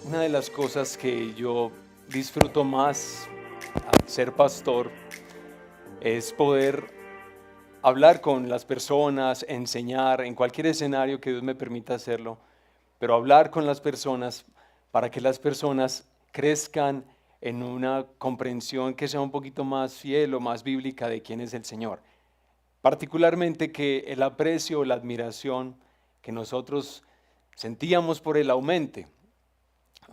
Una de las cosas que yo disfruto más al ser pastor es poder hablar con las personas, enseñar en cualquier escenario que Dios me permita hacerlo, pero hablar con las personas para que las personas crezcan en una comprensión que sea un poquito más fiel o más bíblica de quién es el Señor. Particularmente que el aprecio o la admiración que nosotros sentíamos por Él aumente,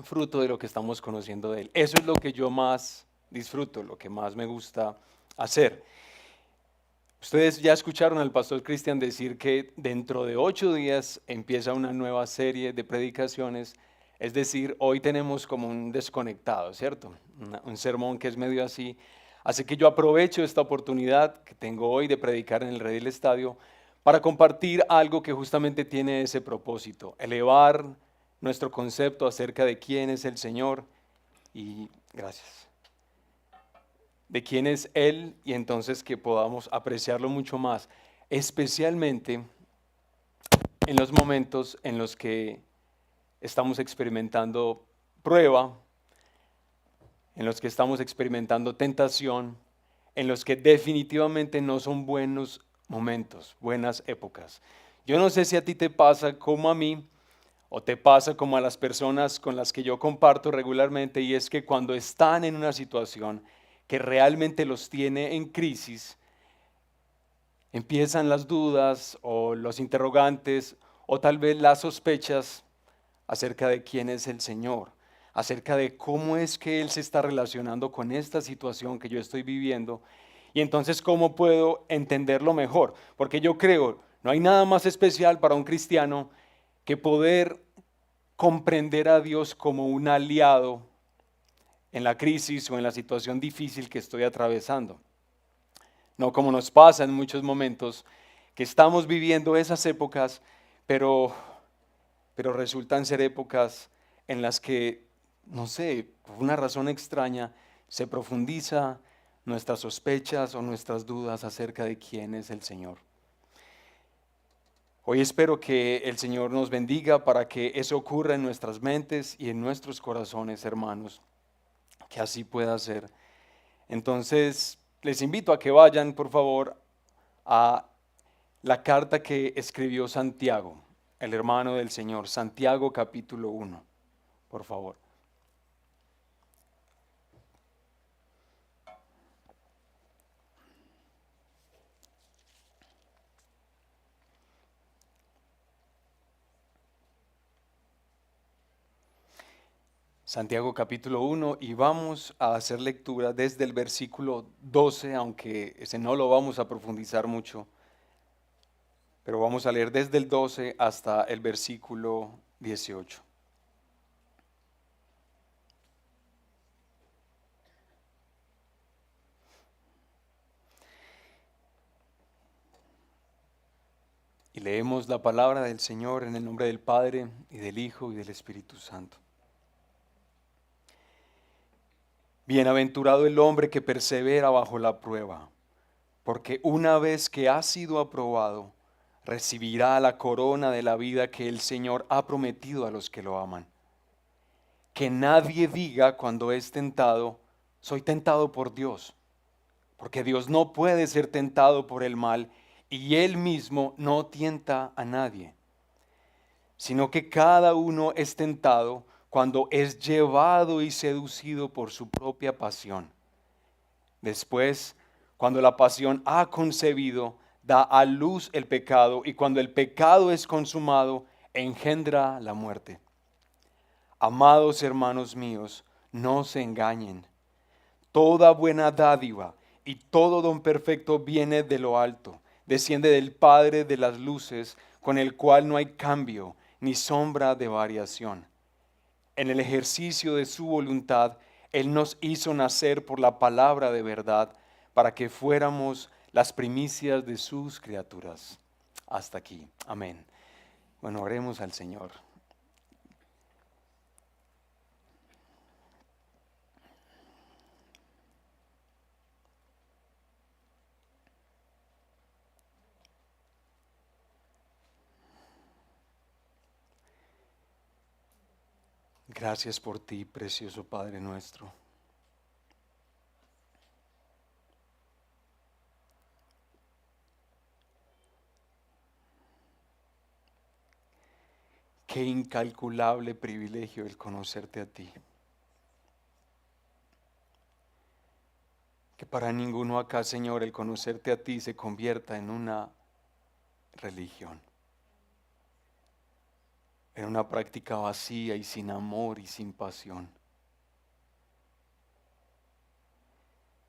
fruto de lo que estamos conociendo de Él. Eso es lo que yo más disfruto, lo que más me gusta hacer. Ustedes ya escucharon al pastor Cristian decir que dentro de 8 días empieza una nueva serie de predicaciones, es decir, hoy tenemos como un desconectado, ¿cierto? Un sermón que es medio así. Así que yo aprovecho esta oportunidad que tengo hoy de predicar en el Rey del Estadio para compartir algo que justamente tiene ese propósito, elevar nuestro concepto acerca de quién es el Señor y gracias de quién es Él y entonces que podamos apreciarlo mucho más, especialmente en los momentos en los que estamos experimentando prueba, en los que estamos experimentando tentación, en los que definitivamente no son buenos momentos, buenas épocas. Yo no sé si a ti te pasa como a mí, o te pasa como a las personas con las que yo comparto regularmente, y es que cuando están en una situación que realmente los tiene en crisis, empiezan las dudas o los interrogantes o tal vez las sospechas acerca de quién es el Señor, acerca de cómo es que Él se está relacionando con esta situación que yo estoy viviendo y entonces cómo puedo entenderlo mejor. Porque yo creo, no hay nada más especial para un cristiano que poder comprender a Dios como un aliado en la crisis o en la situación difícil que estoy atravesando. No como nos pasa en muchos momentos, que estamos viviendo esas épocas, pero, pero resultan ser épocas en las que, no sé, por una razón extraña, se profundiza nuestras sospechas o nuestras dudas acerca de quién es el Señor. Hoy espero que el Señor nos bendiga para que eso ocurra en nuestras mentes y en nuestros corazones, hermanos, que así pueda ser. Entonces, les invito a que vayan, por favor, a la carta que escribió Santiago, el hermano del Señor, Santiago capítulo 1, por favor. Santiago capítulo 1 y vamos a hacer lectura desde el versículo 12, aunque ese no lo vamos a profundizar mucho, pero vamos a leer desde el 12 hasta el versículo 18. Y leemos la palabra del Señor en el nombre del Padre y del Hijo y del Espíritu Santo. Bienaventurado el hombre que persevera bajo la prueba, porque una vez que ha sido aprobado, recibirá la corona de la vida que el Señor ha prometido a los que lo aman. Que nadie diga cuando es tentado, soy tentado por Dios, porque Dios no puede ser tentado por el mal y Él mismo no tienta a nadie, sino que cada uno es tentado cuando es llevado y seducido por su propia pasión. Después, cuando la pasión ha concebido, da a luz el pecado, y cuando el pecado es consumado, engendra la muerte. Amados hermanos míos, no se engañen. Toda buena dádiva y todo don perfecto viene de lo alto, desciende del Padre de las luces, con el cual no hay cambio ni sombra de variación. En el ejercicio de su voluntad, Él nos hizo nacer por la palabra de verdad, para que fuéramos las primicias de sus criaturas. Hasta aquí. Amén. Bueno, oremos al Señor. Gracias por ti, precioso Padre nuestro. Qué incalculable privilegio el conocerte a ti. Que para ninguno acá, Señor, el conocerte a ti se convierta en una religión, en una práctica vacía y sin amor y sin pasión.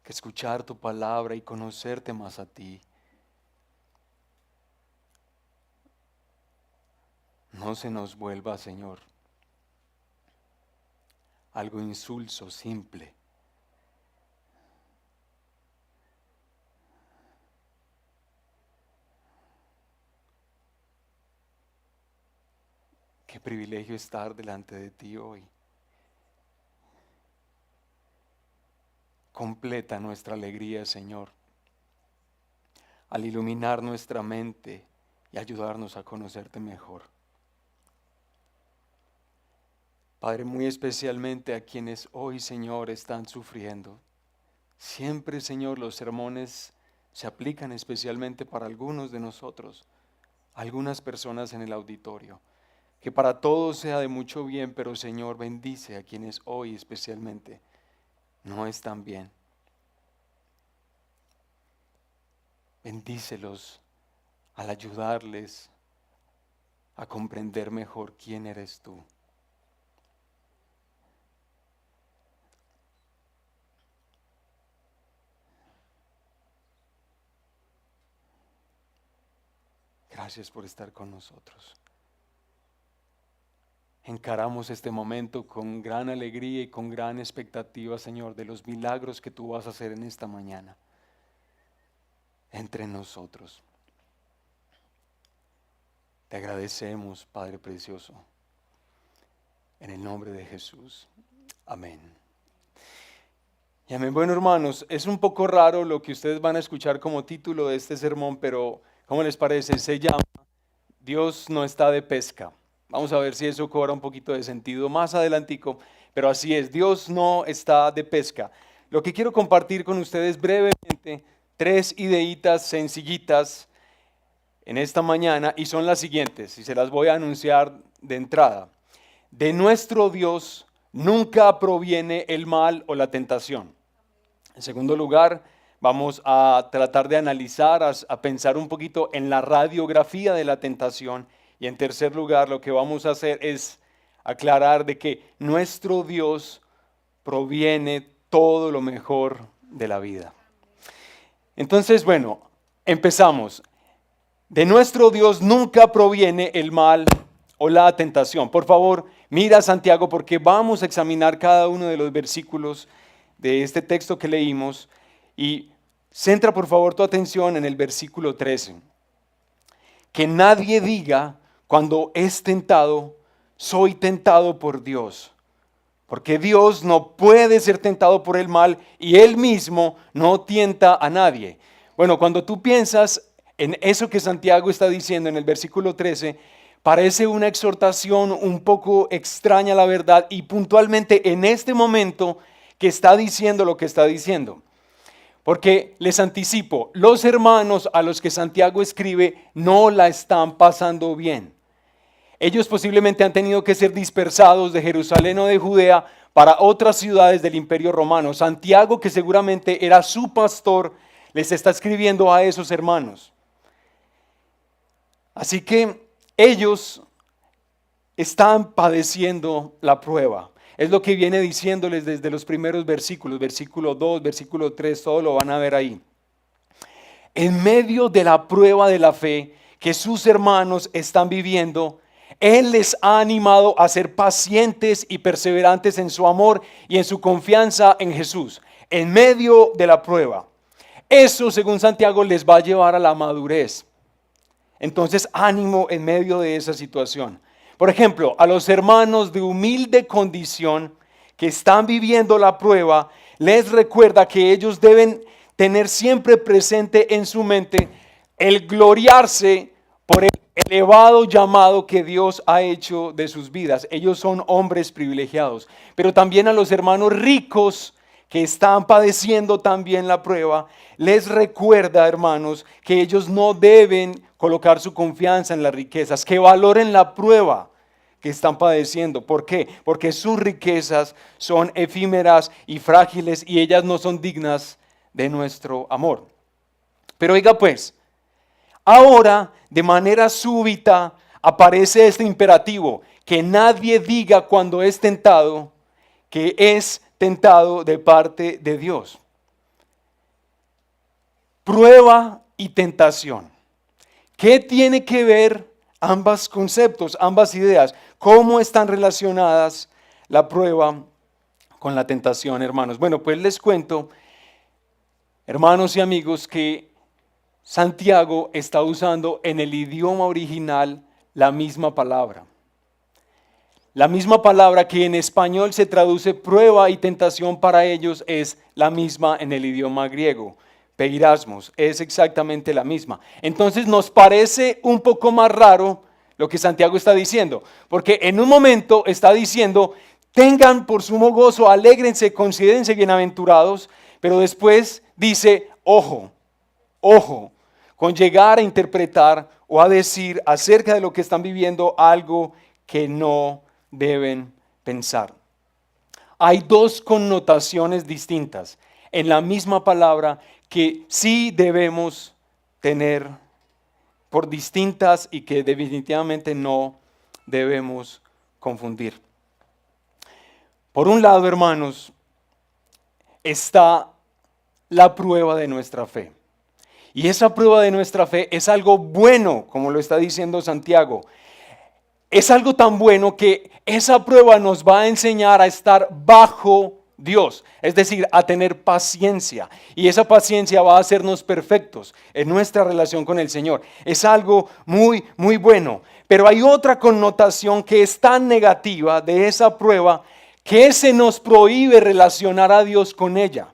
Que escuchar tu palabra y conocerte más a ti no se nos vuelva, Señor, algo insulso, simple. Qué privilegio estar delante de ti hoy. Completa nuestra alegría, Señor, al iluminar nuestra mente y ayudarnos a conocerte mejor. Padre, muy especialmente a quienes hoy, Señor, están sufriendo. Siempre, Señor, los sermones se aplican especialmente para algunos de nosotros, algunas personas en el auditorio. Que para todos sea de mucho bien, pero Señor, bendice a quienes hoy especialmente no están bien. Bendícelos al ayudarles a comprender mejor quién eres tú. Gracias por estar con nosotros. Encaramos este momento con gran alegría y con gran expectativa, Señor, de los milagros que tú vas a hacer en esta mañana entre nosotros. Te agradecemos, Padre precioso, en el nombre de Jesús. Amén. Y amén. Bueno, hermanos, es un poco raro lo que ustedes van a escuchar como título de este sermón, pero ¿cómo les parece? Se llama Dios no está de pesca. Vamos a ver si eso cobra un poquito de sentido más adelantico, pero así es, Dios no está de pesca. Lo que quiero compartir con ustedes brevemente, 3 ideitas sencillitas en esta mañana, y son las siguientes, y se las voy a anunciar de entrada. De nuestro Dios nunca proviene el mal o la tentación. En segundo lugar, vamos a tratar de analizar, a pensar un poquito en la radiografía de la tentación. Y en tercer lugar, lo que vamos a hacer es aclarar de que nuestro Dios proviene todo lo mejor de la vida. Entonces, bueno, empezamos. De nuestro Dios nunca proviene el mal o la tentación. Por favor, mira Santiago, porque vamos a examinar cada uno de los versículos de este texto que leímos, y centra por favor tu atención en el versículo 13. Que nadie diga cuando es tentado, soy tentado por Dios. Porque Dios no puede ser tentado por el mal y Él mismo no tienta a nadie. Bueno, cuando tú piensas en eso que Santiago está diciendo en el versículo 13, parece una exhortación un poco extraña, la verdad, y puntualmente en este momento que está diciendo lo que está diciendo. Porque les anticipo, los hermanos a los que Santiago escribe no la están pasando bien. Ellos posiblemente han tenido que ser dispersados de Jerusalén o de Judea para otras ciudades del Imperio Romano. Santiago, que seguramente era su pastor, les está escribiendo a esos hermanos. Así que ellos están padeciendo la prueba. Es lo que viene diciéndoles desde los primeros versículos, versículo 2, versículo 3, todo lo van a ver ahí. En medio de la prueba de la fe que sus hermanos están viviendo, Él les ha animado a ser pacientes y perseverantes en su amor y en su confianza en Jesús, en medio de la prueba. Eso, según Santiago, les va a llevar a la madurez. Entonces, ánimo en medio de esa situación. Por ejemplo, a los hermanos de humilde condición que están viviendo la prueba, les recuerda que ellos deben tener siempre presente en su mente el gloriarse por el elevado llamado que Dios ha hecho de sus vidas. Ellos son hombres privilegiados. Pero también a los hermanos ricos que están padeciendo también la prueba, les recuerda, hermanos, que ellos no deben colocar su confianza en las riquezas, que valoren la prueba que están padeciendo. ¿Por qué? Porque sus riquezas son efímeras y frágiles y ellas no son dignas de nuestro amor. Pero oiga pues, ahora de manera súbita aparece este imperativo, que nadie diga cuando es tentado que es tentado de parte de Dios. Prueba y tentación. ¿Qué tiene que ver ambos conceptos, ambas ideas? ¿Cómo están relacionadas la prueba con la tentación, hermanos? Bueno, pues les cuento, hermanos y amigos, que Santiago está usando en el idioma original la misma palabra. La misma palabra que en español se traduce prueba y tentación para ellos es la misma en el idioma griego. Peirasmos, es exactamente la misma. Entonces nos parece un poco más raro lo que Santiago está diciendo, porque en un momento está diciendo, tengan por sumo gozo, alégrense, considérense bienaventurados, pero después dice, ojo, ojo, con llegar a interpretar o a decir acerca de lo que están viviendo algo que no deben pensar. Hay dos connotaciones distintas en la misma palabra que sí debemos tener por distintas y que definitivamente no debemos confundir. Por un lado, hermanos, está la prueba de nuestra fe. Y esa prueba de nuestra fe es algo bueno, como lo está diciendo Santiago. Es algo tan bueno que esa prueba nos va a enseñar a estar bajo Dios, es decir, a tener paciencia. Y esa paciencia va a hacernos perfectos en nuestra relación con el Señor. Es algo muy, muy bueno. Pero hay otra connotación que es tan negativa de esa prueba que se nos prohíbe relacionar a Dios con ella.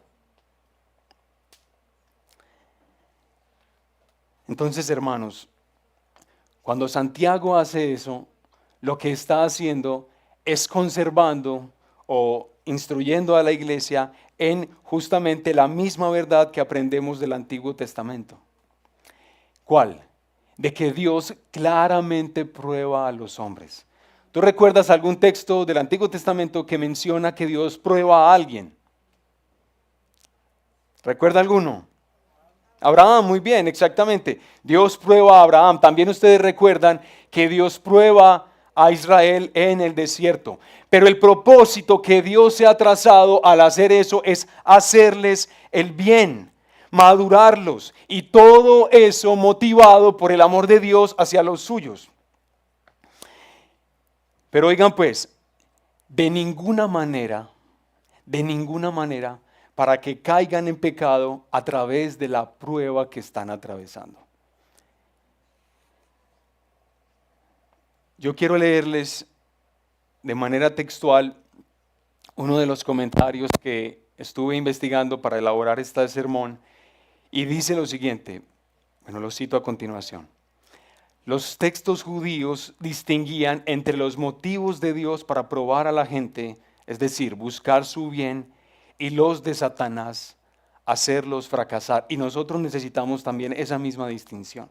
Entonces, hermanos, cuando Santiago hace eso, lo que está haciendo es conservando o instruyendo a la iglesia en justamente la misma verdad que aprendemos del Antiguo Testamento. ¿Cuál? De que Dios claramente prueba a los hombres. ¿Tú recuerdas algún texto del Antiguo Testamento que menciona que Dios prueba a alguien? ¿Recuerda alguno? Abraham, muy bien, exactamente. Dios prueba a Abraham. También ustedes recuerdan que Dios prueba a Israel en el desierto. Pero el propósito que Dios se ha trazado al hacer eso es hacerles el bien, madurarlos, y todo eso motivado por el amor de Dios hacia los suyos. Pero oigan pues, de ninguna manera, para que caigan en pecado a través de la prueba que están atravesando. Yo quiero leerles de manera textual uno de los comentarios que estuve investigando para elaborar este sermón y dice lo siguiente, bueno, lo cito a continuación. Los textos judíos distinguían entre los motivos de Dios para probar a la gente, es decir, buscar su bien, y los de Satanás, hacerlos fracasar. Y nosotros necesitamos también esa misma distinción.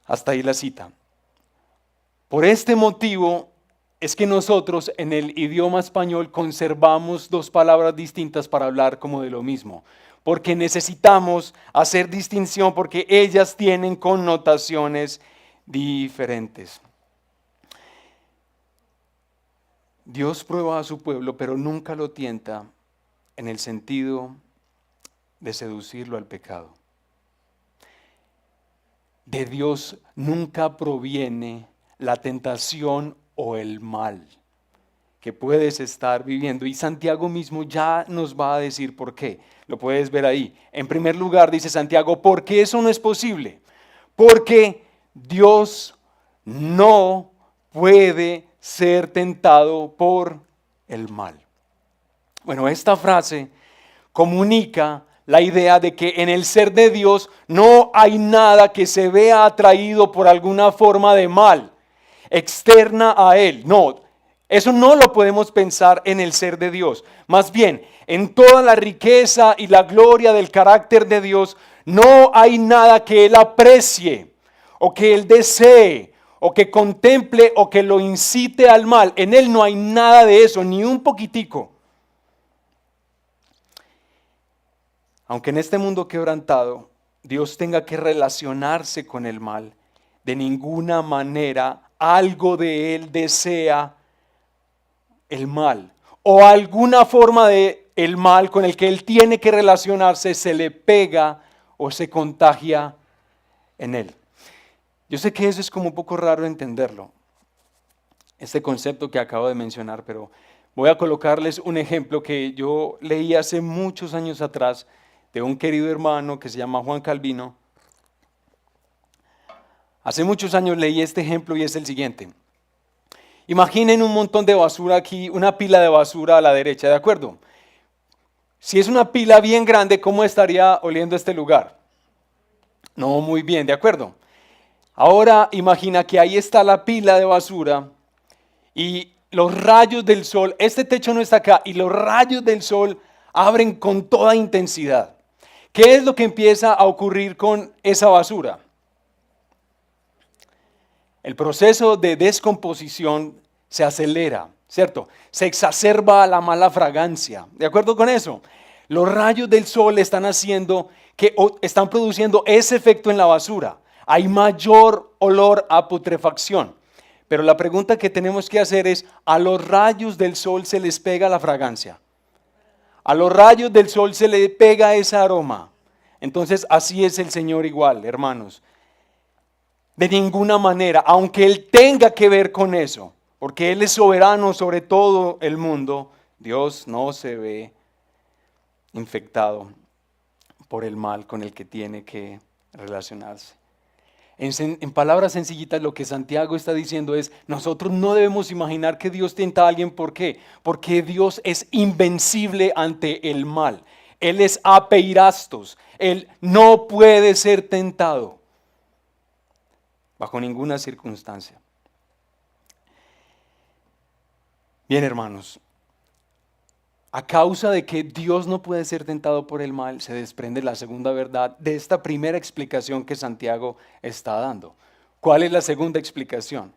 Hasta ahí la cita. Por este motivo es que nosotros en el idioma español conservamos dos palabras distintas para hablar como de lo mismo. Porque necesitamos hacer distinción porque ellas tienen connotaciones diferentes. Dios prueba a su pueblo, pero nunca lo tienta en el sentido de seducirlo al pecado. De Dios nunca proviene la tentación o el mal que puedes estar viviendo. Y Santiago mismo ya nos va a decir por qué. Lo puedes ver ahí. En primer lugar dice Santiago, ¿por qué eso no es posible? Porque Dios no puede ser tentado por el mal. Bueno, esta frase comunica la idea de que en el ser de Dios no hay nada que se vea atraído por alguna forma de mal externa a Él. No, eso no lo podemos pensar en el ser de Dios. Más bien, en toda la riqueza y la gloria del carácter de Dios, no hay nada que Él aprecie o que Él desee o que contemple o que lo incite al mal. En Él no hay nada de eso, ni un poquitico. Aunque en este mundo quebrantado Dios tenga que relacionarse con el mal, de ninguna manera algo de Él desea el mal, o alguna forma de el mal con el que Él tiene que relacionarse se le pega o se contagia en Él. Yo sé que eso es como un poco raro entenderlo, este concepto que acabo de mencionar, pero voy a colocarles un ejemplo que yo leí hace muchos años atrás de un querido hermano que se llama Juan Calvino. Hace muchos años leí este ejemplo y es el siguiente. Imaginen un montón de basura aquí, una pila de basura a la derecha, ¿de acuerdo? Si es una pila bien grande, ¿cómo estaría oliendo este lugar? No, muy bien, ¿de acuerdo? Ahora imagina que ahí está la pila de basura y los rayos del sol, este techo no está acá, y los rayos del sol abren con toda intensidad. ¿Qué es lo que empieza a ocurrir con esa basura? El proceso de descomposición se acelera, ¿cierto? Se exacerba la mala fragancia. ¿De acuerdo con eso? Los rayos del sol están están produciendo ese efecto en la basura. Hay mayor olor a putrefacción. Pero la pregunta que tenemos que hacer es, ¿a los rayos del sol se les pega la fragancia? A los rayos del sol se le pega ese aroma. Entonces así es el Señor igual, hermanos. De ninguna manera, aunque Él tenga que ver con eso, porque Él es soberano sobre todo el mundo, Dios no se ve infectado por el mal con el que tiene que relacionarse. En palabras sencillitas, lo que Santiago está diciendo es, nosotros no debemos imaginar que Dios tienta a alguien. ¿Por qué? Porque Dios es invencible ante el mal. Él es apeirastos. Él no puede ser tentado bajo ninguna circunstancia. Bien, hermanos, a causa de que Dios no puede ser tentado por el mal, se desprende la segunda verdad de esta primera explicación que Santiago está dando. ¿Cuál es la segunda explicación?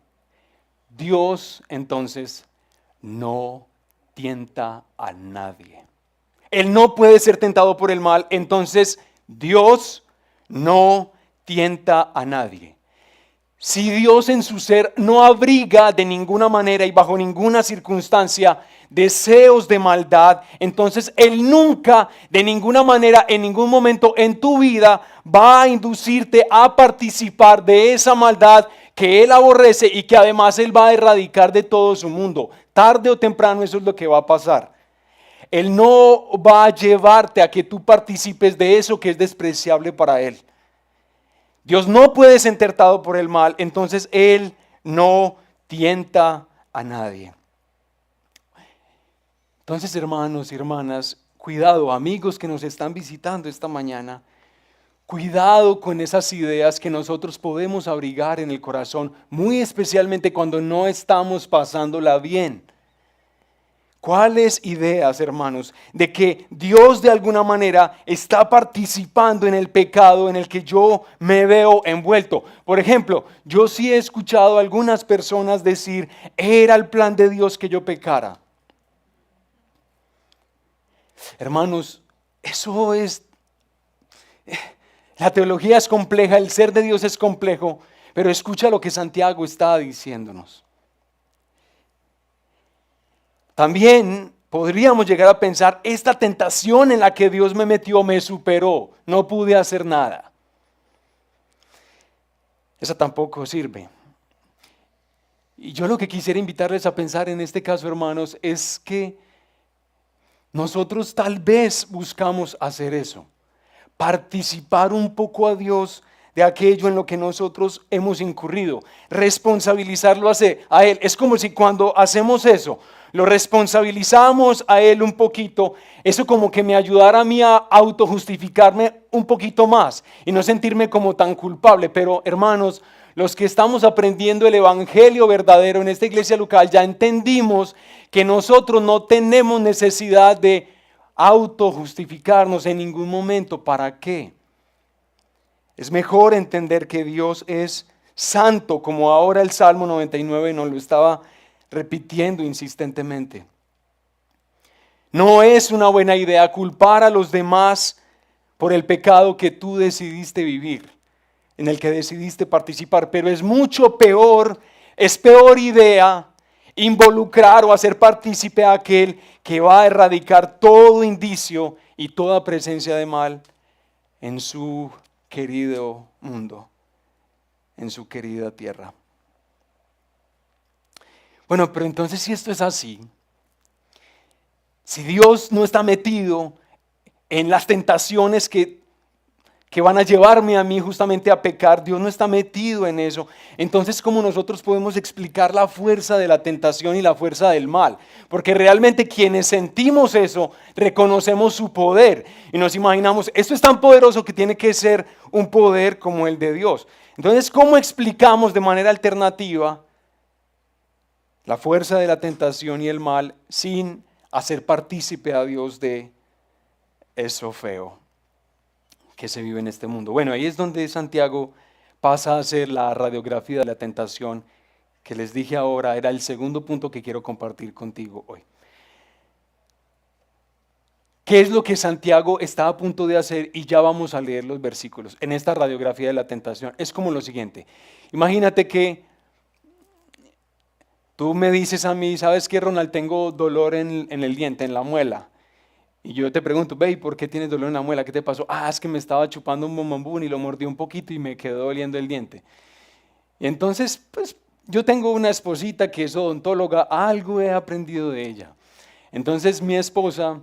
Dios entonces no tienta a nadie. Él no puede ser tentado por el mal, entonces Dios no tienta a nadie. Si Dios en su ser no abriga de ninguna manera y bajo ninguna circunstancia deseos de maldad, entonces Él nunca, de ninguna manera, en ningún momento en tu vida va a inducirte a participar de esa maldad que Él aborrece y que además Él va a erradicar de todo su mundo. Tarde o temprano eso es lo que va a pasar. Él no va a llevarte a que tú participes de eso que es despreciable para Él. Dios no puede ser tentado por el mal, entonces Él no tienta a nadie. Entonces, hermanos y hermanas, cuidado, amigos que nos están visitando esta mañana, cuidado con esas ideas que nosotros podemos abrigar en el corazón, muy especialmente cuando no estamos pasándola bien. ¿Cuáles ideas, hermanos, de que Dios de alguna manera está participando en el pecado en el que yo me veo envuelto? Por ejemplo, yo sí he escuchado a algunas personas decir, era el plan de Dios que yo pecara. Hermanos, eso es, la teología es compleja, el ser de Dios es complejo, pero escucha lo que Santiago está diciéndonos. También podríamos llegar a pensar, esta tentación en la que Dios me metió me superó, no pude hacer nada. Esa tampoco sirve. Y yo lo que quisiera invitarles a pensar en este caso, hermanos, es que nosotros tal vez buscamos hacer eso, participar un poco a Dios de aquello en lo que nosotros hemos incurrido, responsabilizarlo a Él. Es como si cuando hacemos eso, lo responsabilizamos a Él un poquito, eso como que me ayudara a mí a autojustificarme un poquito más y no sentirme como tan culpable. Pero hermanos, los que estamos aprendiendo el evangelio verdadero en esta iglesia local, ya entendimos que nosotros no tenemos necesidad de autojustificarnos en ningún momento. ¿Para qué? Es mejor entender que Dios es santo, como ahora el Salmo 99 nos lo estaba repitiendo insistentemente. No es una buena idea culpar a los demás por el pecado que tú decidiste vivir, en el que decidiste participar, pero es mucho peor, es peor idea involucrar o hacer partícipe a aquel que va a erradicar todo indicio y toda presencia de mal en su querido mundo, en su querida tierra. Bueno, pero entonces si esto es así, si Dios no está metido en las tentaciones que van a llevarme a mí justamente a pecar, Dios no está metido en eso, entonces ¿cómo nosotros podemos explicar la fuerza de la tentación y la fuerza del mal? Porque realmente quienes sentimos eso, reconocemos su poder y nos imaginamos, esto es tan poderoso que tiene que ser un poder como el de Dios. Entonces, ¿cómo explicamos de manera alternativa la fuerza de la tentación y el mal sin hacer partícipe a Dios de eso feo que se vive en este mundo? Bueno, ahí es donde Santiago pasa a hacer la radiografía de la tentación que les dije ahora, era el segundo punto que quiero compartir contigo hoy. ¿Qué es lo que Santiago está a punto de hacer? Y ya vamos a leer los versículos en esta radiografía de la tentación. Es como lo siguiente, imagínate que tú me dices a mí, ¿sabes qué, Ronald? Tengo dolor en el diente, en la muela. Y yo te pregunto, ve, ¿por qué tienes dolor en la muela? ¿Qué te pasó? Ah, es que me estaba chupando un bombón y lo mordí un poquito y me quedó doliendo el diente. Y entonces, pues, yo tengo una esposita que es odontóloga, algo he aprendido de ella. Entonces, mi esposa,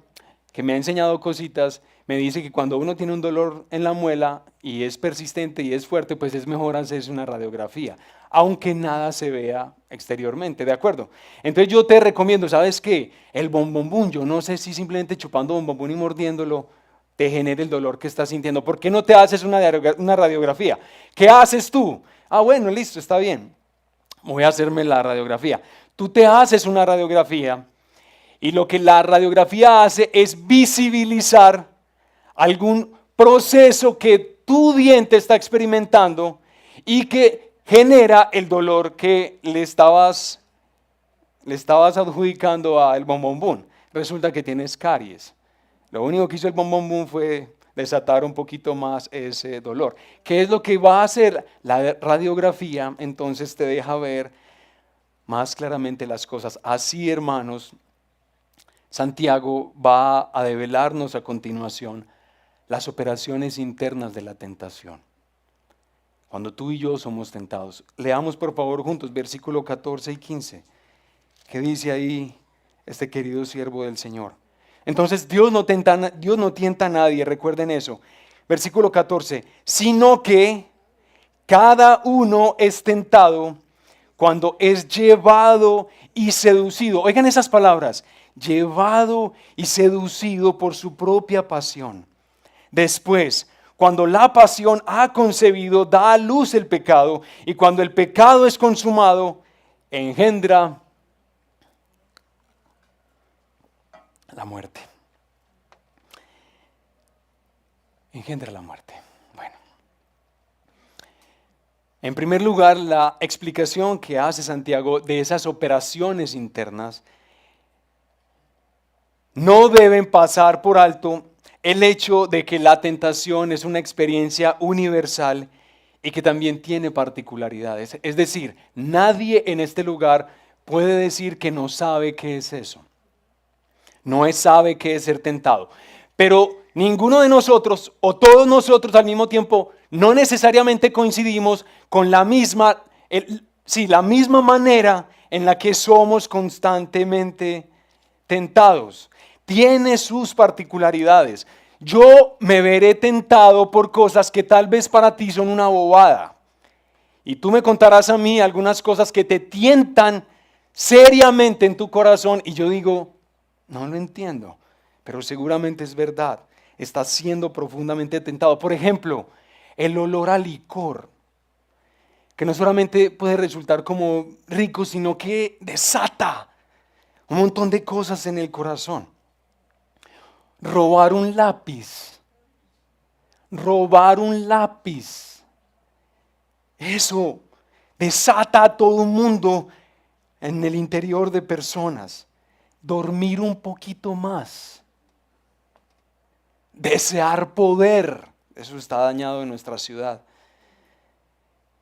que me ha enseñado cositas, me dice que cuando uno tiene un dolor en la muela y es persistente y es fuerte, pues es mejor hacerse una radiografía, aunque nada se vea exteriormente, ¿de acuerdo? Entonces yo te recomiendo, ¿sabes qué? El bombombún, yo no sé si simplemente chupando bombombún y mordiéndolo te genere el dolor que estás sintiendo. ¿Por qué no te haces una radiografía? ¿Qué haces tú? Ah, bueno, listo, está bien. Voy a hacerme la radiografía. Tú te haces una radiografía y lo que la radiografía hace es visibilizar algún proceso que tu diente está experimentando y que genera el dolor que le estabas adjudicando al bombombún. Resulta que tienes caries. Lo único que hizo el bombombún fue desatar un poquito más ese dolor. ¿Qué es lo que va a hacer? La radiografía entonces te deja ver más claramente las cosas. Así, hermanos, Santiago va a develarnos a continuación las operaciones internas de la tentación. Cuando tú y yo somos tentados. Leamos por favor juntos versículo 14 y 15. ¿Qué dice ahí este querido siervo del Señor? Entonces Dios no tienta a nadie, recuerden eso. Versículo 14. Sino que cada uno es tentado cuando es llevado y seducido. Oigan esas palabras. Llevado y seducido por su propia pasión. Después, cuando la pasión ha concebido, da a luz el pecado, y cuando el pecado es consumado, engendra la muerte. Engendra la muerte. Bueno. En primer lugar, la explicación que hace Santiago de esas operaciones internas no deben pasar por alto el hecho de que la tentación es una experiencia universal y que también tiene particularidades. Es decir, nadie en este lugar puede decir que no sabe qué es eso. No sabe qué es ser tentado. Pero ninguno de nosotros o todos nosotros al mismo tiempo no necesariamente coincidimos con la misma manera en la que somos constantemente tentados. Tiene sus particularidades. Yo me veré tentado por cosas que tal vez para ti son una bobada. Y tú me contarás a mí algunas cosas que te tientan seriamente en tu corazón y yo digo, no lo entiendo, pero seguramente es verdad. Estás siendo profundamente tentado. Por ejemplo, el olor a licor, que no solamente puede resultar como rico, sino que desata un montón de cosas en el corazón. Robar un lápiz. Robar un lápiz. Eso desata a todo el mundo en el interior de personas. Dormir un poquito más. Desear poder. Eso está dañado en nuestra ciudad.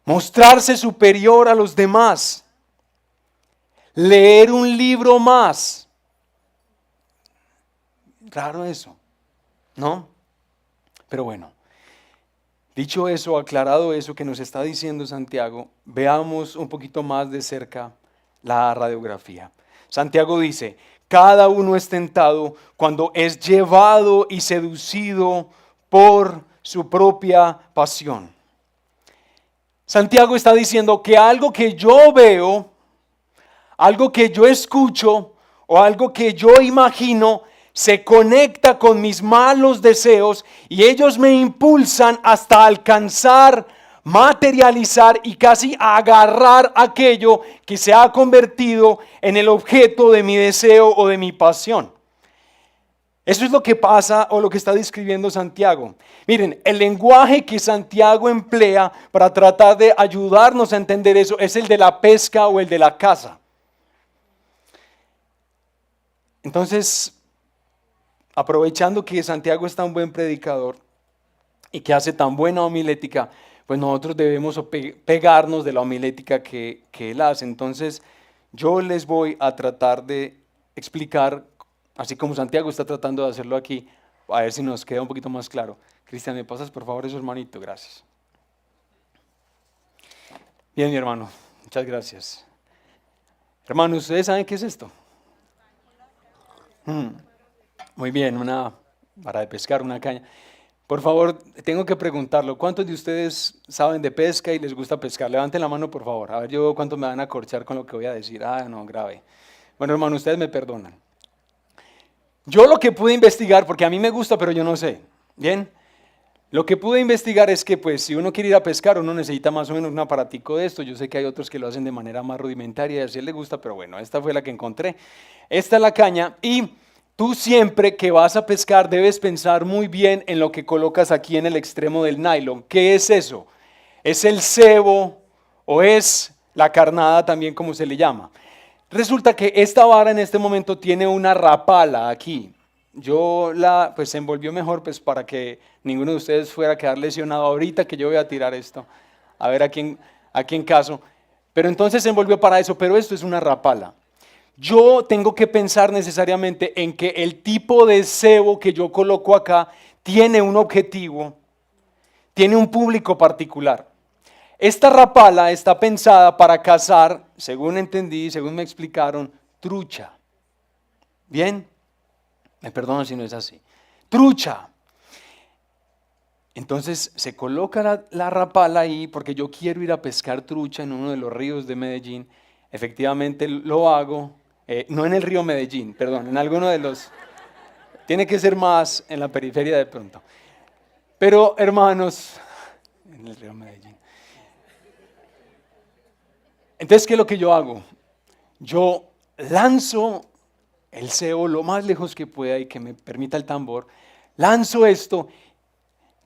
Mostrarse superior a los demás. Leer un libro más. Raro eso, ¿no? Pero bueno, dicho eso, aclarado eso que nos está diciendo Santiago, veamos un poquito más de cerca la radiografía. Santiago dice, cada uno es tentado cuando es llevado y seducido por su propia pasión. Santiago está diciendo que algo que yo veo, algo que yo escucho o algo que yo imagino se conecta con mis malos deseos y ellos me impulsan hasta alcanzar, materializar y casi agarrar aquello que se ha convertido en el objeto de mi deseo o de mi pasión. Eso es lo que pasa o lo que está describiendo Santiago. Miren, el lenguaje que Santiago emplea para tratar de ayudarnos a entender eso es el de la pesca o el de la caza. Entonces, aprovechando que Santiago es tan buen predicador y que hace tan buena homilética, pues nosotros debemos pegarnos de la homilética que él hace. Entonces, yo les voy a tratar de explicar, así como Santiago está tratando de hacerlo aquí, a ver si nos queda un poquito más claro. Cristian, ¿me pasas por favor eso, hermanito? Gracias. Bien, mi hermano, muchas gracias. Hermanos, ¿ustedes saben qué es esto? Muy bien, una vara de pescar, una caña. Por favor, tengo que preguntarlo. ¿Cuántos de ustedes saben de pesca y les gusta pescar? Levanten la mano, por favor. A ver yo cuántos me van a corchar con lo que voy a decir. Ah, no, grave. Bueno, hermano, ustedes me perdonan. Yo lo que pude investigar, porque a mí me gusta, pero yo no sé. Bien, lo que pude investigar es que pues si uno quiere ir a pescar, uno necesita más o menos un aparatico de esto. Yo sé que hay otros que lo hacen de manera más rudimentaria y así les gusta, pero bueno, esta fue la que encontré. Esta es la caña y tú siempre que vas a pescar debes pensar muy bien en lo que colocas aquí en el extremo del nylon. ¿Qué es eso? ¿Es el cebo o es la carnada también como se le llama? Resulta que esta vara en este momento tiene una rapala aquí. Yo la pues se envolvió mejor pues para que ninguno de ustedes fuera a quedar lesionado ahorita que yo voy a tirar esto. A ver a quién caso. Pero entonces se envolvió para eso, pero esto es una rapala. Yo tengo que pensar necesariamente en que el tipo de cebo que yo coloco acá tiene un objetivo, tiene un público particular. Esta rapala está pensada para cazar, según entendí, según me explicaron, trucha. ¿Bien? Me perdonan si no es así. Trucha. Entonces se coloca la rapala ahí porque yo quiero ir a pescar trucha en uno de los ríos de Medellín. Efectivamente lo hago. No en el río Medellín, perdón, en alguno de los... Tiene que ser más en la periferia de pronto. Pero hermanos, en el río Medellín. Entonces, ¿qué es lo que yo hago? Yo lanzo el cebo lo más lejos que pueda y que me permita el tambor. Lanzo esto,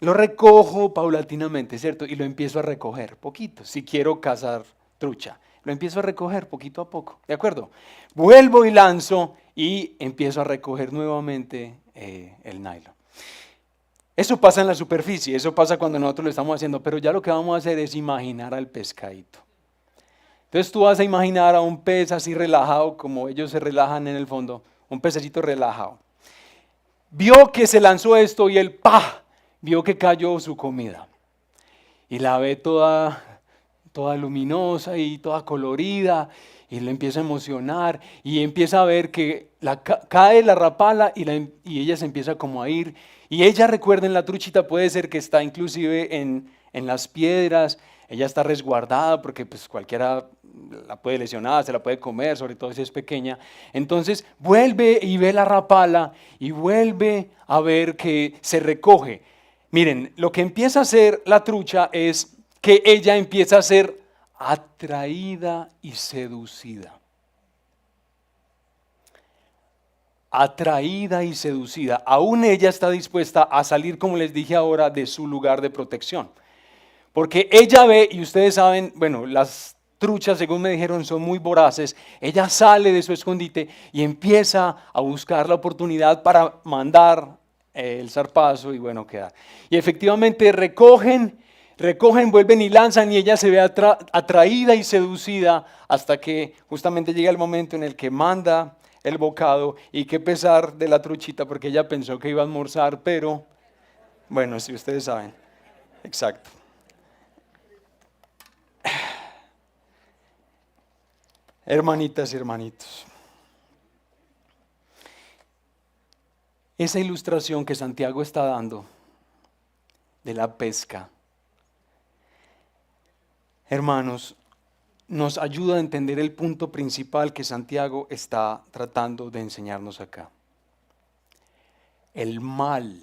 lo recojo paulatinamente, ¿cierto? Y lo empiezo a recoger poquito, si quiero cazar trucha. Lo empiezo a recoger poquito a poco, ¿de acuerdo? Vuelvo y lanzo y empiezo a recoger nuevamente el nylon. Eso pasa en la superficie, eso pasa cuando nosotros lo estamos haciendo, pero ya lo que vamos a hacer es imaginar al pescadito. Entonces tú vas a imaginar a un pez así relajado, como ellos se relajan en el fondo, un pececito relajado. Vio que se lanzó esto y él, ¡pah!, vio que cayó su comida. Y la ve toda luminosa y toda colorida Y le empieza a emocionar y empieza a ver que cae la rapala y ella se empieza como a ir. Y ella, recuerden, la truchita puede ser que está inclusive en las piedras. Ella está resguardada porque pues cualquiera la puede lesionar, se la puede comer, sobre todo si es pequeña. Entonces vuelve y ve la rapala y vuelve a ver que se recoge. Miren, lo que empieza a hacer la trucha es que ella empieza a ser atraída y seducida. Atraída y seducida. Aún ella está dispuesta a salir, como les dije ahora, de su lugar de protección. Porque ella ve, y ustedes saben, bueno, las truchas, según me dijeron, son muy voraces. Ella sale de su escondite y empieza a buscar la oportunidad para mandar el zarpazo y bueno, queda. Y efectivamente recogen, vuelven y lanzan y ella se ve atraída y seducida hasta que justamente llega el momento en el que manda el bocado y qué pesar de la truchita porque ella pensó que iba a almorzar, pero bueno, si ustedes saben, exacto. Hermanitas y hermanitos, esa ilustración que Santiago está dando de la pesca, hermanos, nos ayuda a entender el punto principal que Santiago está tratando de enseñarnos acá. El mal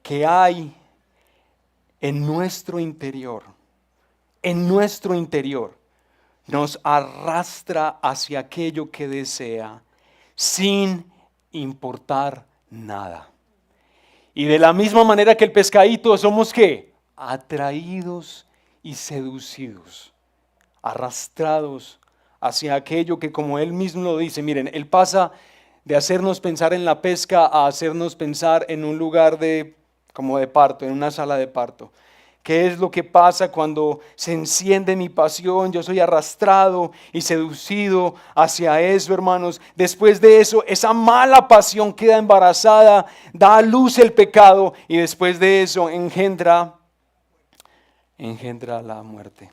que hay en nuestro interior, nos arrastra hacia aquello que desea sin importar nada. Y de la misma manera que el pescadito, somos ¿qué? Atraídos y seducidos, arrastrados hacia aquello que, como él mismo lo dice, miren, él pasa de hacernos pensar en la pesca a hacernos pensar en un lugar como de parto, en una sala de parto. ¿Qué es lo que pasa cuando se enciende mi pasión? Yo soy arrastrado y seducido hacia eso, hermanos. Después de eso, esa mala pasión queda embarazada, da a luz el pecado y después de eso engendra la muerte.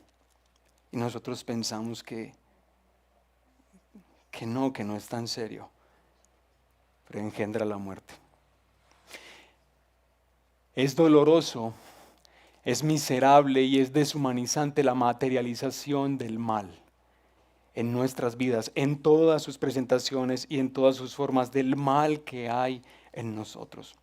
Y nosotros pensamos que no es tan serio, pero engendra la muerte. Es doloroso, es miserable y es deshumanizante la materialización del mal en nuestras vidas, en todas sus presentaciones y en todas sus formas, del mal que hay en nosotros.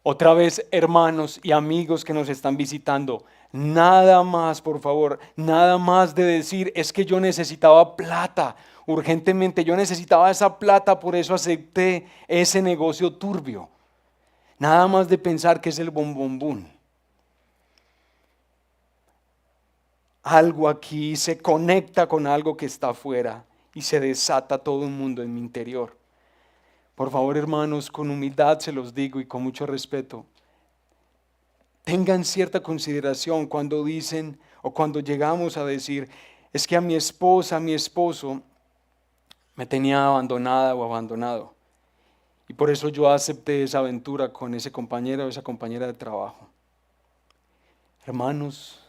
Otra vez, hermanos y amigos que nos están visitando, nada más, por favor, nada más de decir, es que yo necesitaba plata, urgentemente, yo necesitaba esa plata, por eso acepté ese negocio turbio. Nada más de pensar que es el bombombón. Algo aquí se conecta con algo que está afuera y se desata todo un mundo en mi interior. Por favor, hermanos, con humildad se los digo y con mucho respeto, tengan cierta consideración cuando dicen o cuando llegamos a decir, es que a mi esposa, a mi esposo me tenía abandonada o abandonado. Y por eso yo acepté esa aventura con ese compañero o esa compañera de trabajo. Hermanos,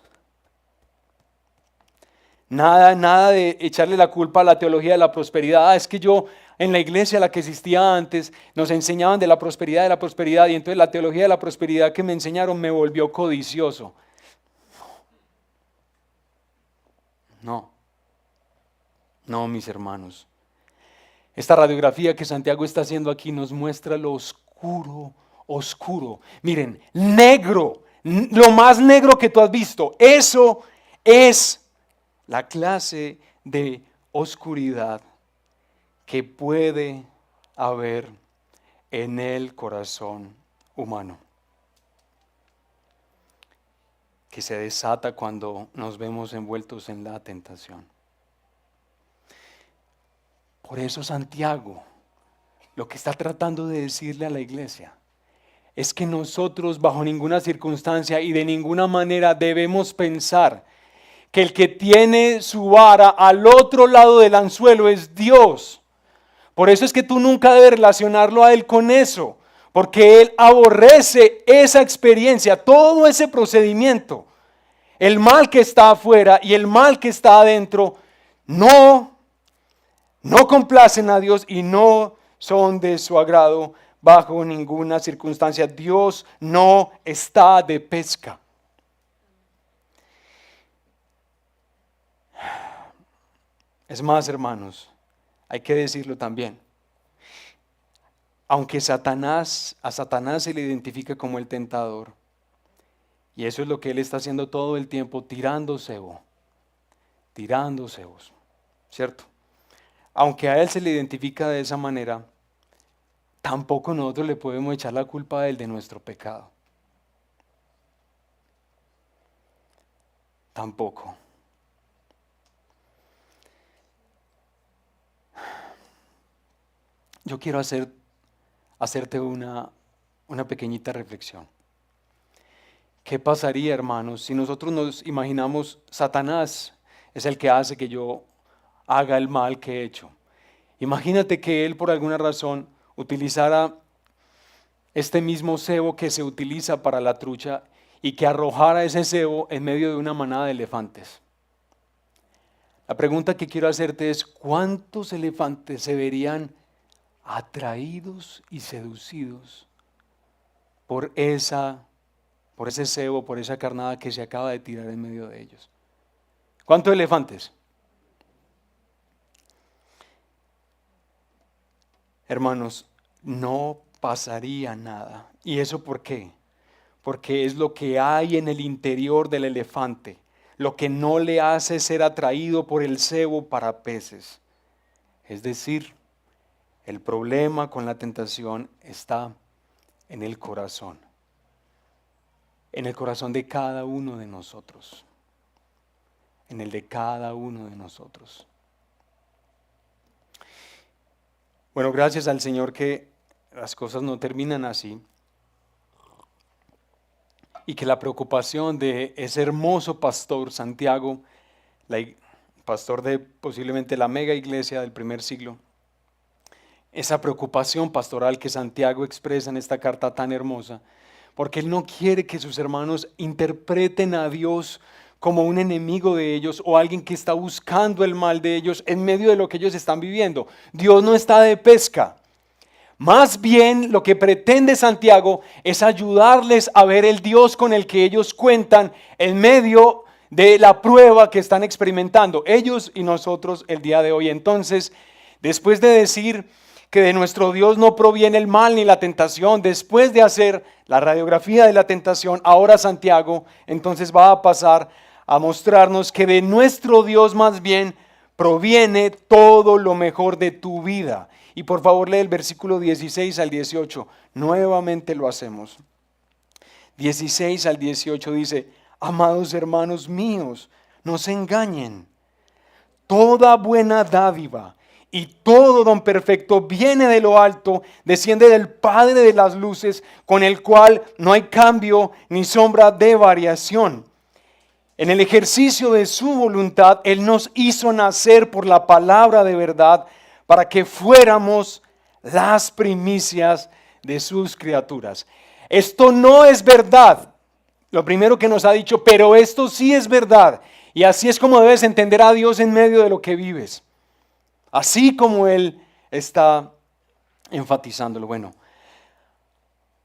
nada de echarle la culpa a la teología de la prosperidad. Es que yo en la iglesia a la que asistía antes nos enseñaban de la prosperidad y entonces la teología de la prosperidad que me enseñaron me volvió codicioso. No, mis hermanos. Esta radiografía que Santiago está haciendo aquí nos muestra lo oscuro. Miren, negro, lo más negro que tú has visto. Eso es la clase de oscuridad que puede haber en el corazón humano, que se desata cuando nos vemos envueltos en la tentación. Por eso Santiago lo que está tratando de decirle a la iglesia es que nosotros bajo ninguna circunstancia y de ninguna manera debemos pensar que el que tiene su vara al otro lado del anzuelo es Dios. Por eso es que tú nunca debes relacionarlo a Él con eso, porque Él aborrece esa experiencia, todo ese procedimiento. el mal que está afuera y el mal que está adentro no complacen a Dios y no son de su agrado bajo ninguna circunstancia. Dios no está de pesca. Es más, hermanos, hay que decirlo también. Aunque a Satanás se le identifica como el tentador, y eso es lo que él está haciendo todo el tiempo, tirando cebo, ¿cierto? Aunque a él se le identifica de esa manera, tampoco nosotros le podemos echar la culpa a él de nuestro pecado. Tampoco. Yo quiero hacerte una pequeñita reflexión. ¿Qué pasaría, hermanos, si nosotros nos imaginamos Satanás es el que hace que yo haga el mal que he hecho? Imagínate que él por alguna razón utilizara este mismo cebo que se utiliza para la trucha y que arrojara ese cebo en medio de una manada de elefantes. La pregunta que quiero hacerte es: ¿cuántos elefantes se verían atraídos y seducidos por ese cebo, por esa carnada que se acaba de tirar en medio de ellos? ¿Cuántos elefantes? Hermanos, no pasaría nada. ¿Y eso por qué? Porque es lo que hay en el interior del elefante, lo que no le hace ser atraído por el cebo para peces. Es decir, el problema con la tentación está en el corazón de cada uno de nosotros, en el de cada uno de nosotros. Bueno, gracias al Señor que las cosas no terminan así y que la preocupación de ese hermoso pastor Santiago, pastor de posiblemente la mega iglesia del primer siglo, esa preocupación pastoral que Santiago expresa en esta carta tan hermosa, porque él no quiere que sus hermanos interpreten a Dios como un enemigo de ellos o alguien que está buscando el mal de ellos en medio de lo que ellos están viviendo. Dios no está de pesca. Más bien lo que pretende Santiago es ayudarles a ver el Dios con el que ellos cuentan en medio de la prueba que están experimentando, ellos y nosotros el día de hoy. Entonces, después de decir que de nuestro Dios no proviene el mal ni la tentación, después de hacer la radiografía de la tentación, ahora Santiago entonces va a pasar a mostrarnos que de nuestro Dios más bien proviene todo lo mejor de tu vida. Y por favor lee el versículo 16 al 18, nuevamente lo hacemos. 16 al 18 dice: amados hermanos míos, no se engañen. Toda buena dádiva y todo don perfecto viene de lo alto, desciende del Padre de las luces, con el cual no hay cambio ni sombra de variación. En el ejercicio de su voluntad, Él nos hizo nacer por la palabra de verdad, para que fuéramos las primicias de sus criaturas. Esto no es verdad, lo primero que nos ha dicho, pero esto sí es verdad. Y así es como debes entender a Dios en medio de lo que vives. Así como Él está enfatizándolo. Bueno,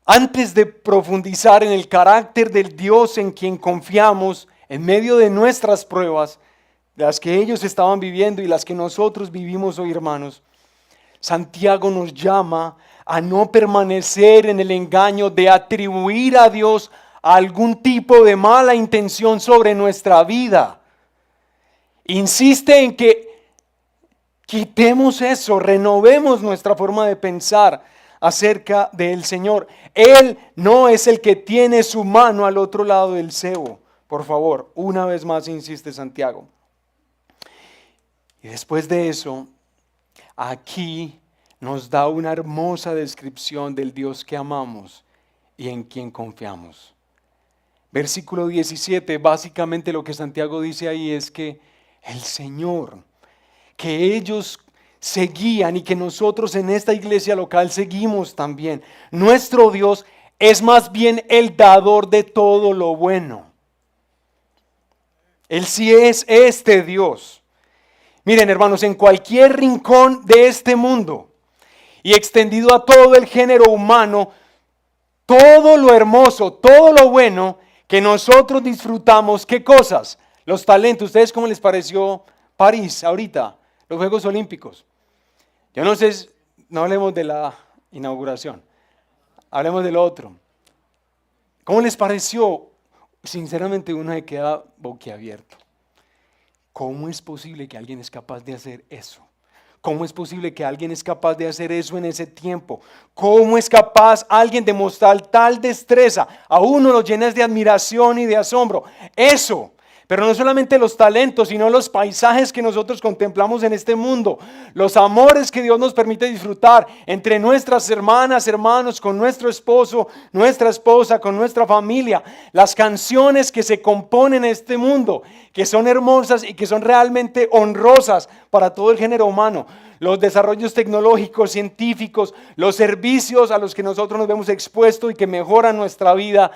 antes de profundizar en el carácter del Dios en quien confiamos, en medio de nuestras pruebas, las que ellos estaban viviendo y las que nosotros vivimos hoy, hermanos, Santiago nos llama a no permanecer en el engaño de atribuir a Dios algún tipo de mala intención sobre nuestra vida. Insiste en que quitemos eso, renovemos nuestra forma de pensar acerca del Señor. Él no es el que tiene su mano al otro lado del cebo. Por favor, una vez más insiste Santiago. Y después de eso, aquí nos da una hermosa descripción del Dios que amamos y en quien confiamos. Versículo 17, básicamente lo que Santiago dice ahí es que el Señor, que ellos seguían y que nosotros en esta iglesia local seguimos también, nuestro Dios es más bien el dador de todo lo bueno. Él sí es este Dios. Miren, hermanos, en cualquier rincón de este mundo y extendido a todo el género humano, todo lo hermoso, todo lo bueno que nosotros disfrutamos, ¿qué cosas? Los talentos. ¿Ustedes cómo les pareció París ahorita? Los Juegos Olímpicos. Yo no sé, no hablemos de la inauguración, hablemos de lo otro. ¿Cómo les pareció? Sinceramente uno se queda boquiabierto. ¿Cómo es posible que alguien es capaz de hacer eso? ¿Cómo es posible que alguien es capaz de hacer eso en ese tiempo? ¿Cómo es capaz alguien de mostrar tal destreza? A uno lo llenas de admiración y de asombro. Eso, pero no solamente los talentos, sino los paisajes que nosotros contemplamos en este mundo. Los amores que Dios nos permite disfrutar entre nuestras hermanas, hermanos, con nuestro esposo, nuestra esposa, con nuestra familia. Las canciones que se componen en este mundo, que son hermosas y que son realmente honrosas para todo el género humano. Los desarrollos tecnológicos, científicos, los servicios a los que nosotros nos vemos expuestos y que mejoran nuestra vida.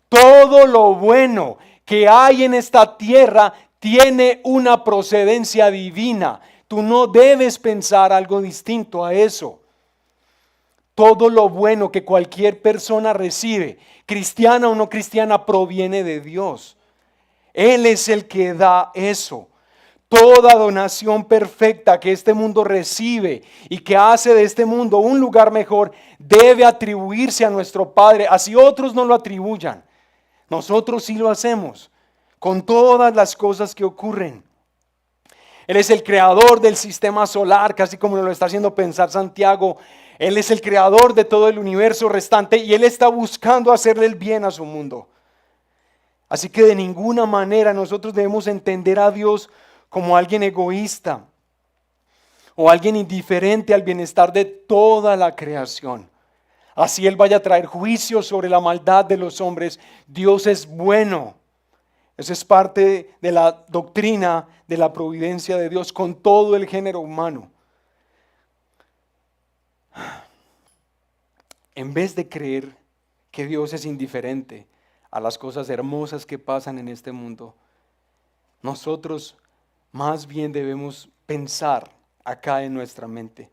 Todo lo bueno que hay en esta tierra tiene una procedencia divina. Tú no debes pensar algo distinto a eso. Todo lo bueno que cualquier persona recibe, cristiana o no cristiana, proviene de Dios. Él es el que da eso. Toda donación perfecta que este mundo recibe y que hace de este mundo un lugar mejor debe atribuirse a nuestro Padre, así otros no lo atribuyan. Nosotros sí lo hacemos con todas las cosas que ocurren. Él es el creador del sistema solar, casi como nos lo está haciendo pensar Santiago. Él es el creador de todo el universo restante y Él está buscando hacerle el bien a su mundo. Así que de ninguna manera nosotros debemos entender a Dios como alguien egoísta o alguien indiferente al bienestar de toda la creación. Así Él vaya a traer juicio sobre la maldad de los hombres. Dios es bueno. Eso es parte de la doctrina de la providencia de Dios con todo el género humano. En vez de creer que Dios es indiferente a las cosas hermosas que pasan en este mundo, nosotros más bien debemos pensar acá en nuestra mente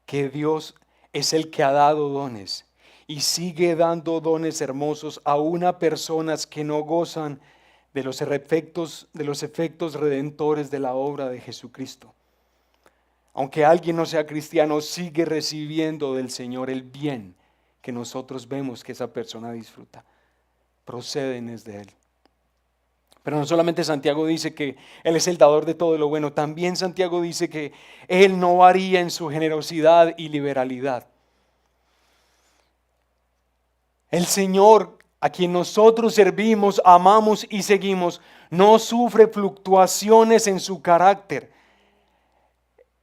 que Dios es el que ha dado dones y sigue dando dones hermosos aún a personas que no gozan de los efectos redentores de la obra de Jesucristo. Aunque alguien no sea cristiano, sigue recibiendo del Señor el bien que nosotros vemos que esa persona disfruta. Proceden desde Él. Pero no solamente Santiago dice que Él es el dador de todo lo bueno, también Santiago dice que Él no varía en su generosidad y liberalidad. El Señor, a quien nosotros servimos, amamos y seguimos, no sufre fluctuaciones en su carácter.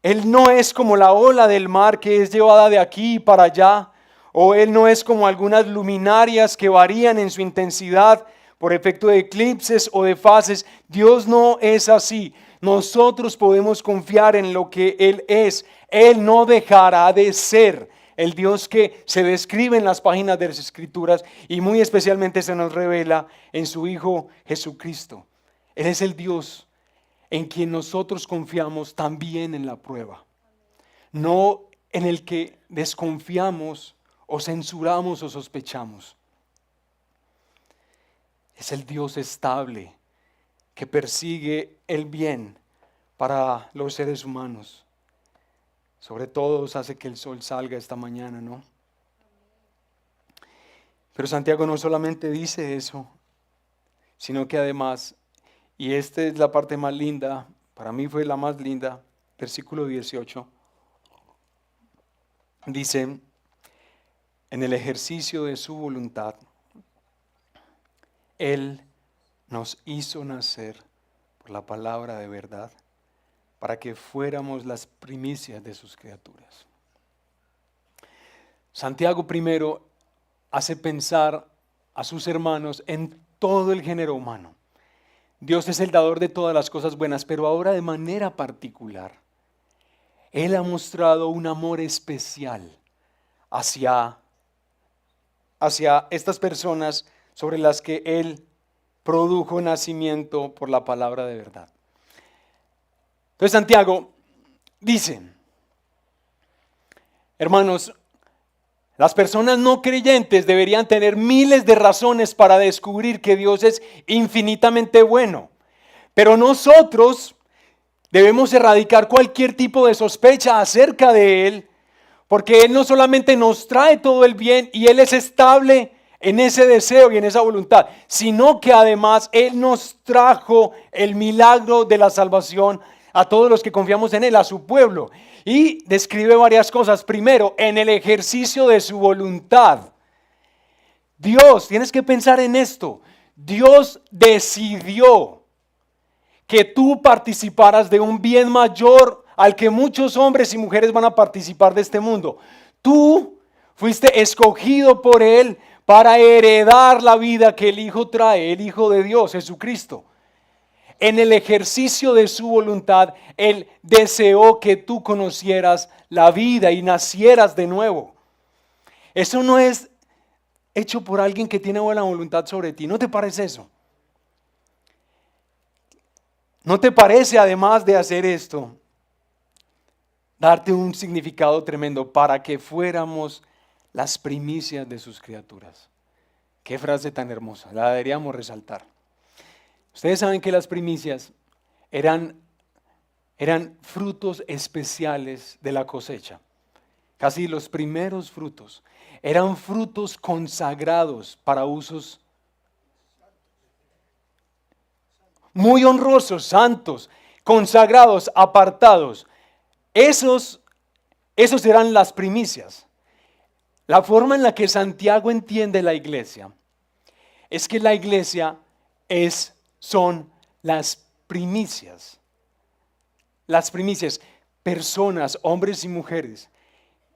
Él no es como la ola del mar que es llevada de aquí para allá, o Él no es como algunas luminarias que varían en su intensidad por efecto de eclipses o de fases. Dios no es así. Nosotros podemos confiar en lo que Él es. Él no dejará de ser el Dios que se describe en las páginas de las Escrituras y muy especialmente se nos revela en su Hijo Jesucristo. Él es el Dios en quien nosotros confiamos también en la prueba. No en el que desconfiamos o censuramos o sospechamos. Es el Dios estable que persigue el bien para los seres humanos. Sobre todo hace que el sol salga esta mañana, ¿no? Pero Santiago no solamente dice eso, sino que además, y esta es la parte más linda, para mí fue la más linda, versículo 18, dice, en el ejercicio de su voluntad, Él nos hizo nacer por la palabra de verdad, para que fuéramos las primicias de sus criaturas. Santiago primero hace pensar a sus hermanos en todo el género humano. Dios es el dador de todas las cosas buenas, pero ahora de manera particular, Él ha mostrado un amor especial hacia estas personas sobre las que Él produjo nacimiento por la palabra de verdad. Entonces Santiago dice, hermanos, las personas no creyentes deberían tener miles de razones para descubrir que Dios es infinitamente bueno. Pero nosotros debemos erradicar cualquier tipo de sospecha acerca de Él, porque Él no solamente nos trae todo el bien y Él es estable en ese deseo y en esa voluntad, sino que además Él nos trajo el milagro de la salvación a todos los que confiamos en Él, a su pueblo. Y describe varias cosas. Primero, en el ejercicio de su voluntad. Dios, tienes que pensar en esto, Dios decidió que tú participaras de un bien mayor al que muchos hombres y mujeres van a participar de este mundo. Tú fuiste escogido por Él para heredar la vida que el Hijo trae, el Hijo de Dios, Jesucristo. En el ejercicio de su voluntad, Él deseó que tú conocieras la vida y nacieras de nuevo. Eso no es hecho por alguien que tiene buena voluntad sobre ti. ¿No te parece eso? ¿No te parece, además de hacer esto, darte un significado tremendo para que fuéramos las primicias de sus criaturas? Qué frase tan hermosa, la deberíamos resaltar. Ustedes saben que las primicias eran frutos especiales de la cosecha. Casi los primeros frutos eran frutos consagrados para usos muy honrosos, santos, consagrados, apartados. Esos eran las primicias. La forma en la que Santiago entiende la iglesia es que la iglesia son las primicias. Las primicias, personas, hombres y mujeres,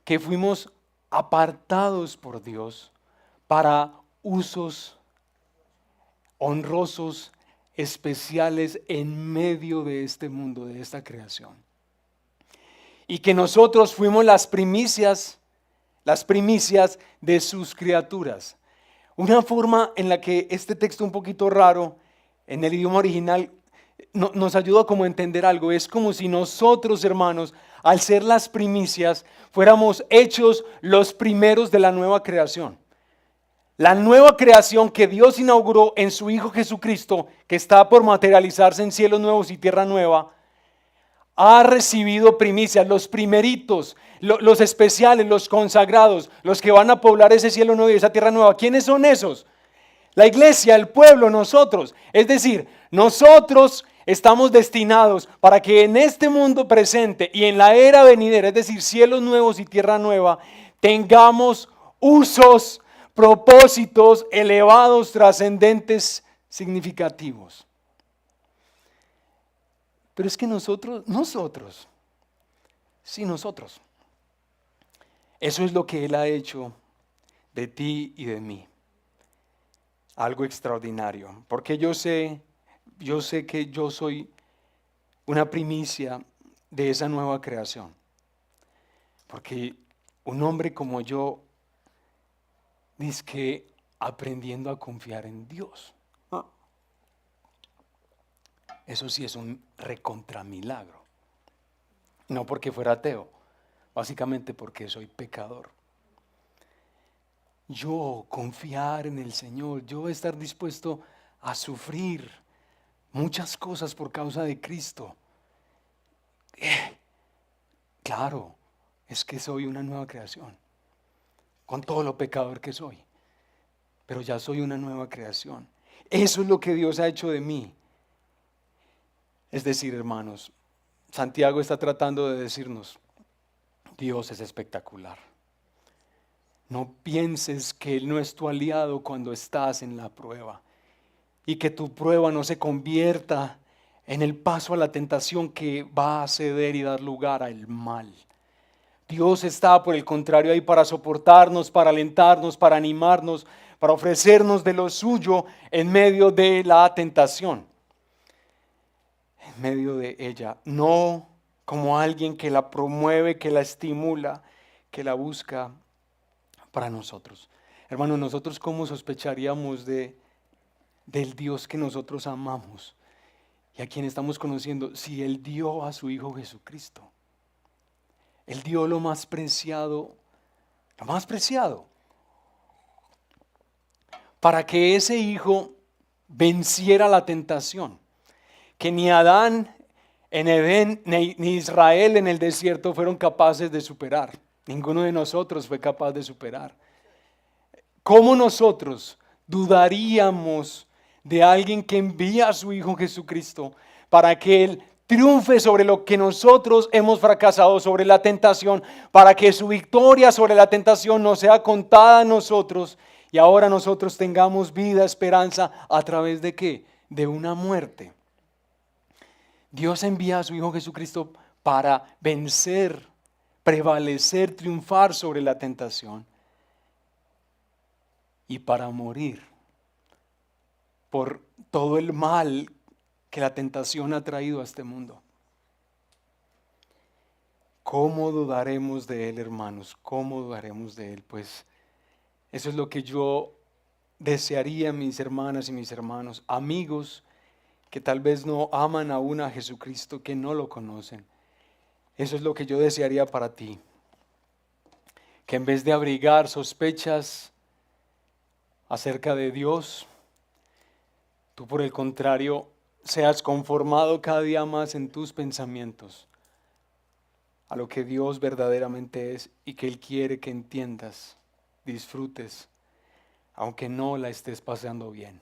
que fuimos apartados por Dios para usos honrosos, especiales en medio de este mundo, de esta creación. Y que nosotros fuimos las primicias de sus criaturas. Una forma en la que este texto un poquito raro en el idioma original nos ayuda como a entender algo. Es como si nosotros, hermanos, al ser las primicias, fuéramos hechos los primeros de la nueva creación. La nueva creación que Dios inauguró en su Hijo Jesucristo, que está por materializarse en cielos nuevos y tierra nueva, ha recibido primicias, los primeritos, los especiales, los consagrados, los que van a poblar ese cielo nuevo y esa tierra nueva. ¿Quiénes son esos? La iglesia, el pueblo, nosotros. Es decir, nosotros estamos destinados para que en este mundo presente y en la era venidera, es decir, cielos nuevos y tierra nueva, tengamos usos, propósitos elevados, trascendentes, significativos. Pero es que nosotros, eso es lo que Él ha hecho de ti y de mí. Algo extraordinario, porque yo sé que yo soy una primicia de esa nueva creación. Porque un hombre como yo dice que aprendiendo a confiar en Dios. Eso sí es un recontramilagro. No porque fuera ateo, básicamente porque soy pecador. Yo confiar en el Señor, yo estar dispuesto a sufrir muchas cosas por causa de Cristo. Claro, es que soy una nueva creación, con todo lo pecador que soy, pero ya soy una nueva creación. Eso es lo que Dios ha hecho de mí. Es decir, hermanos, Santiago está tratando de decirnos, Dios es espectacular. No pienses que Él no es tu aliado cuando estás en la prueba y que tu prueba no se convierta en el paso a la tentación que va a ceder y dar lugar al mal. Dios está, por el contrario, ahí para soportarnos, para alentarnos, para animarnos, para ofrecernos de lo suyo en medio de la tentación. En medio de ella, no como alguien que la promueve, que la estimula, que la busca para nosotros. Hermanos, nosotros ¿cómo sospecharíamos de del Dios que nosotros amamos y a quien estamos conociendo, si Él dio a su Hijo Jesucristo. Él dio lo más preciado, para que ese Hijo venciera la tentación, que ni Adán en Edén ni Israel en el desierto fueron capaces de superar. Ninguno de nosotros fue capaz de superar. ¿Cómo nosotros dudaríamos de alguien que envía a su Hijo Jesucristo para que Él triunfe sobre lo que nosotros hemos fracasado, sobre la tentación, para que su victoria sobre la tentación nos sea contada a nosotros y ahora nosotros tengamos vida, esperanza, a través de qué? De una muerte. Dios envía a su Hijo Jesucristo para vencer, prevalecer, triunfar sobre la tentación y para morir por todo el mal que la tentación ha traído a este mundo. ¿Cómo dudaremos de Él, hermanos? ¿Cómo dudaremos de Él? Pues eso es lo que yo desearía, mis hermanas y mis hermanos, amigos que tal vez no aman aún a Jesucristo, que no lo conocen. Eso es lo que yo desearía para ti. Que en vez de abrigar sospechas acerca de Dios, tú por el contrario seas conformado cada día más en tus pensamientos a lo que Dios verdaderamente es y que Él quiere que entiendas, disfrutes, aunque no la estés pasando bien.